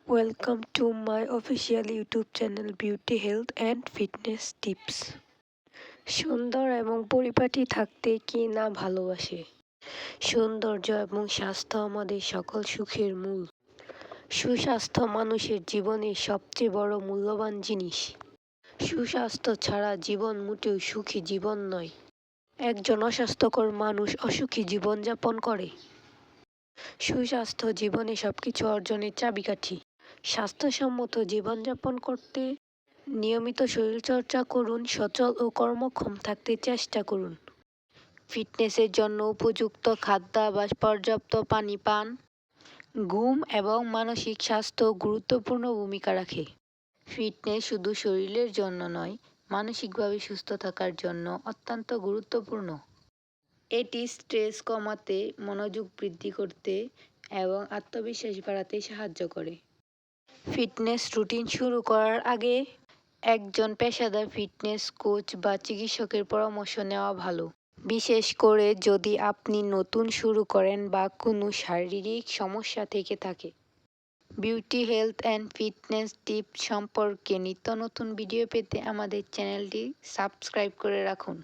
Welcome to my official YouTube channel Beauty Health and Fitness Tips। সুন্দর এবং পরিপাটি থাকতে কে না ভালোবাসে? সৌন্দর্য এবং স্বাস্থ্য আমাদের সকল সুখের মূল। সুস্বাস্থ্য মানুষের জীবনের সবচেয়ে বড় মূল্যবান জিনিস। সুস্বাস্থ্য ছাড়া জীবন মোটেও সুখী জীবন নয়। একজন অস্বাস্থ্যকর মানুষ অসুখী জীবনযাপন করে। সুস্বাস্থ্য জীবনে সবকিছু অর্জনের চাবিকাঠি। স্বাস্থ্যসম্মত জীবনযাপন করতে নিয়মিত শরীরচর্চা করুন, সচল ও কর্মক্ষম থাকতে চেষ্টা করুন। ফিটনেসের জন্য উপযুক্ত খাদ্যাভ্যাস, পর্যাপ্ত পানি পান, ঘুম এবং মানসিক স্বাস্থ্য গুরুত্বপূর্ণ ভূমিকা রাখে। ফিটনেস শুধু শরীরের জন্য নয়, মানসিকভাবে সুস্থ থাকার জন্য অত্যন্ত গুরুত্বপূর্ণ। এটি স্ট্রেস কমাতে, মনোযোগ বৃদ্ধি করতে এবং আত্মবিশ্বাস বাড়াতে সাহায্য করে। ফিটনেস রুটিন শুরু করার আগে একজন পেশাদার ফিটনেস কোচ বা চিকিৎসকের পরামর্শ নেওয়া ভালো, বিশেষ করে যদি আপনি নতুন শুরু করেন বা কোনো শারীরিক সমস্যা থেকে থাকে। Beauty health and fitness tips সম্পর্কে নিত্য নতুন ভিডিও পেতে আমাদের চ্যানেলটি সাবস্ক্রাইব করে রাখুন।